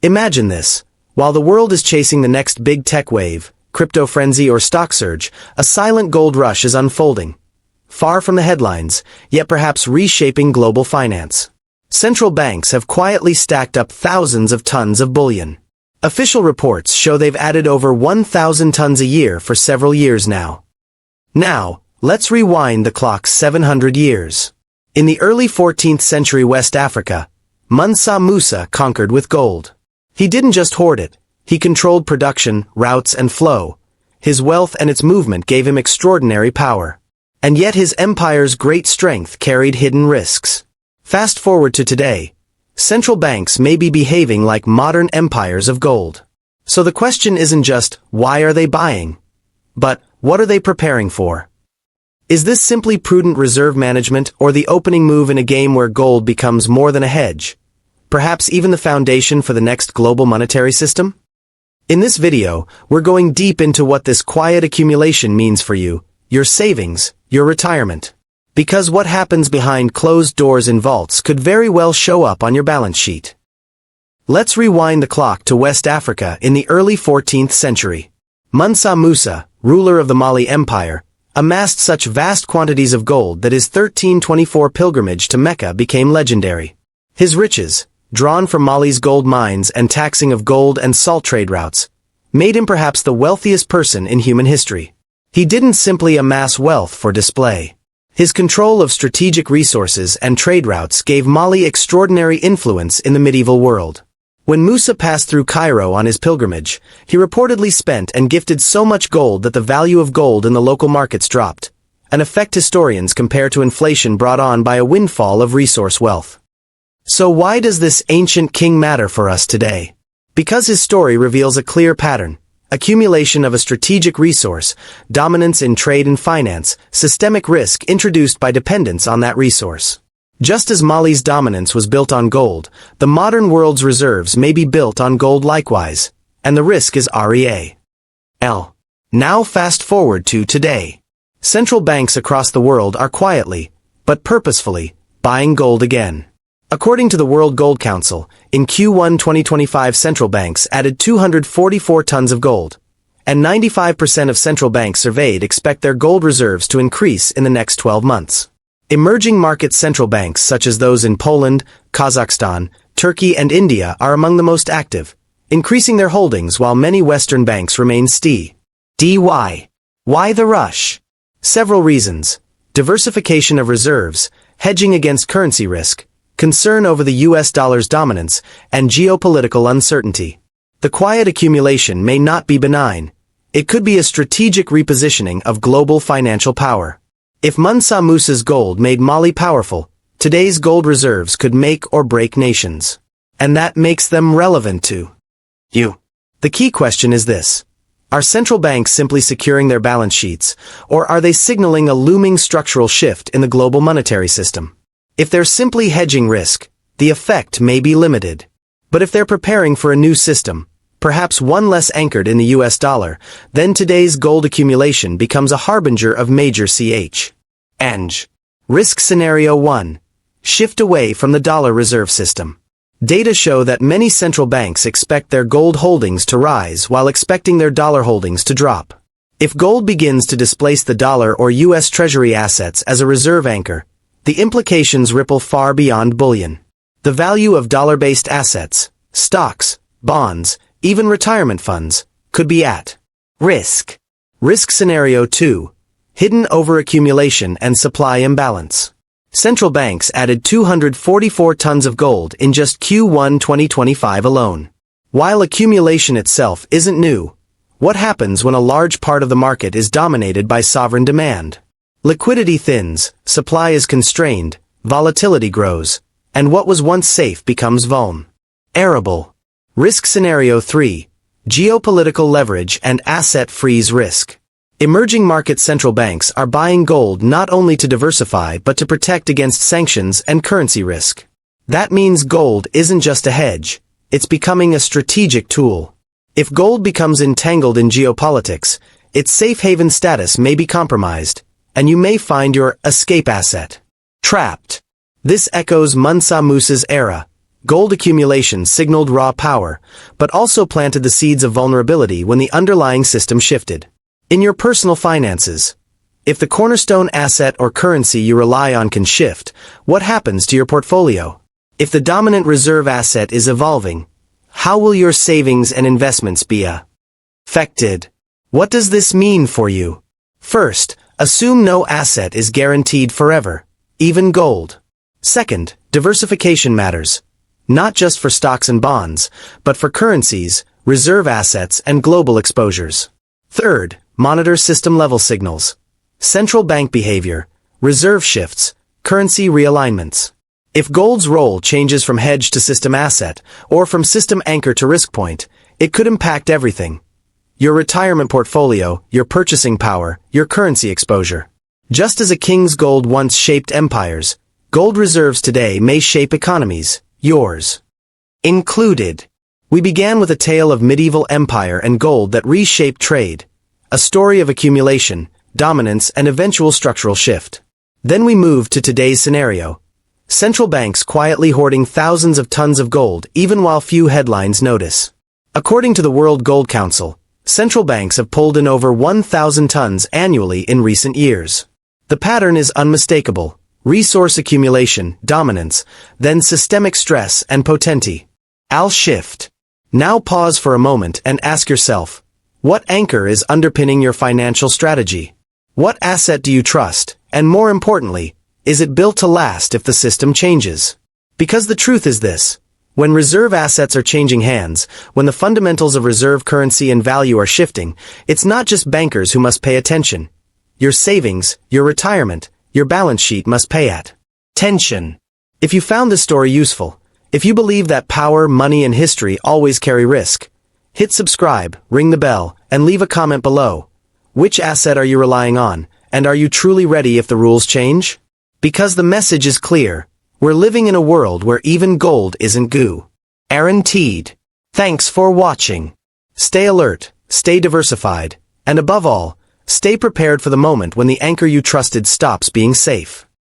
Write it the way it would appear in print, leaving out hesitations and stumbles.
Imagine this. While the world is chasing the next big tech wave, crypto frenzy or stock surge, a silent gold rush is unfolding. Far from the headlines, yet perhaps reshaping global finance. Central banks have quietly stacked up thousands of tons of bullion. Official reports show they've added over 1,000 tons a year for several years now. Now, let's rewind the clock 700 years. In the early 14th century West Africa, Mansa Musa conquered with gold. He didn't just hoard it, he controlled production, routes and flow. His wealth and its movement gave him extraordinary power. And yet his empire's great strength carried hidden risks. Fast forward to today. Central banks may be behaving like modern empires of gold. So the question isn't just, why are they buying? But, what are they preparing for? Is this simply prudent reserve management or the opening move in a game where gold becomes more than a hedge? Perhaps even the foundation for the next global monetary system? In this video, we're going deep into what this quiet accumulation means for you, your savings, your retirement. Because what happens behind closed doors in vaults could very well show up on your balance sheet. Let's rewind the clock to West Africa in the early 14th century. Mansa Musa, ruler of the Mali Empire, amassed such vast quantities of gold that his 1324 pilgrimage to Mecca became legendary. His riches, drawn from Mali's gold mines and taxing of gold and salt trade routes, made him perhaps the wealthiest person in human history. He didn't simply amass wealth for display. His control of strategic resources and trade routes gave Mali extraordinary influence in the medieval world. When Musa passed through Cairo on his pilgrimage, he reportedly spent and gifted so much gold that the value of gold in the local markets dropped, an effect historians compare to inflation brought on by a windfall of resource wealth. So why does this ancient king matter for us today? Because his story reveals a clear pattern. Accumulation of a strategic resource, dominance in trade and finance, systemic risk introduced by dependence on that resource. Just as Mali's dominance was built on gold, the modern world's reserves may be built on gold likewise, and the risk is real. Now fast forward to today. Central banks across the world are quietly, but purposefully, buying gold again. According to the World Gold Council, in Q1 2025 central banks added 244 tons of gold, and 95% of central banks surveyed expect their gold reserves to increase in the next 12 months. Emerging market central banks such as those in Poland, Kazakhstan, Turkey and India are among the most active, increasing their holdings while many Western banks remain steady. Why the rush? Several reasons. Diversification of reserves, hedging against currency risk, concern over the US dollar's dominance, and geopolitical uncertainty. The quiet accumulation may not be benign. It could be a strategic repositioning of global financial power. If Mansa Musa's gold made Mali powerful, today's gold reserves could make or break nations. And that makes them relevant to you. The key question is this. Are central banks simply securing their balance sheets, or are they signaling a looming structural shift in the global monetary system? If they're simply hedging risk, the effect may be limited. But if they're preparing for a new system, perhaps one less anchored in the US dollar, then today's gold accumulation becomes a harbinger of major change. Risk Scenario 1. Shift away from the dollar reserve system. Data show that many central banks expect their gold holdings to rise while expecting their dollar holdings to drop. If gold begins to displace the dollar or US Treasury assets as a reserve anchor, the implications ripple far beyond bullion. The value of dollar-based assets, stocks, bonds, even retirement funds, could be at risk. Risk Scenario 2. Hidden overaccumulation and supply imbalance. Central banks added 244 tons of gold in just Q1 2025 alone. While accumulation itself isn't new, what happens when a large part of the market is dominated by sovereign demand? Liquidity thins, supply is constrained, volatility grows, and what was once safe becomes vulnerable. Risk Scenario 3. Geopolitical leverage and asset freeze risk. Emerging market central banks are buying gold not only to diversify but to protect against sanctions and currency risk. That means gold isn't just a hedge, it's becoming a strategic tool. If gold becomes entangled in geopolitics, its safe haven status may be compromised, and you may find your escape asset trapped. This echoes Mansa Musa's era. Gold accumulation signaled raw power, but also planted the seeds of vulnerability when the underlying system shifted. In your personal finances, if the cornerstone asset or currency you rely on can shift, what happens to your portfolio? If the dominant reserve asset is evolving, how will your savings and investments be affected? What does this mean for you? First, assume no asset is guaranteed forever, even gold. Second, diversification matters. Not just for stocks and bonds, but for currencies, reserve assets, and global exposures. Third, monitor system-level signals. Central bank behavior, reserve shifts, currency realignments. If gold's role changes from hedge to system asset, or from system anchor to risk point, it could impact everything. Your retirement portfolio, your purchasing power, your currency exposure. Just as a king's gold once shaped empires, gold reserves today may shape economies, yours included. We began with a tale of medieval empire and gold that reshaped trade, a story of accumulation, dominance, and eventual structural shift. Then we moved to today's scenario. Central banks quietly hoarding thousands of tons of gold even while few headlines notice. According to the World Gold Council, central banks have pulled in over 1,000 tons annually in recent years. The pattern is unmistakable: resource accumulation, dominance, then systemic stress and potency. I'll shift. Now pause for a moment and ask yourself, what anchor is underpinning your financial strategy? What asset do you trust? And more importantly, is it built to last if the system changes? Because the truth is this: when reserve assets are changing hands, when the fundamentals of reserve currency and value are shifting, it's not just bankers who must pay attention. Your savings, your retirement, your balance sheet must pay attention. If you found this story useful, if you believe that power, money, and history always carry risk, hit subscribe, ring the bell, and leave a comment below. Which asset are you relying on, and are you truly ready if the rules change? Because the message is clear: we're living in a world where even gold isn't guaranteed. Thanks for watching. Stay alert, stay diversified, and above all, stay prepared for the moment when the anchor you trusted stops being safe.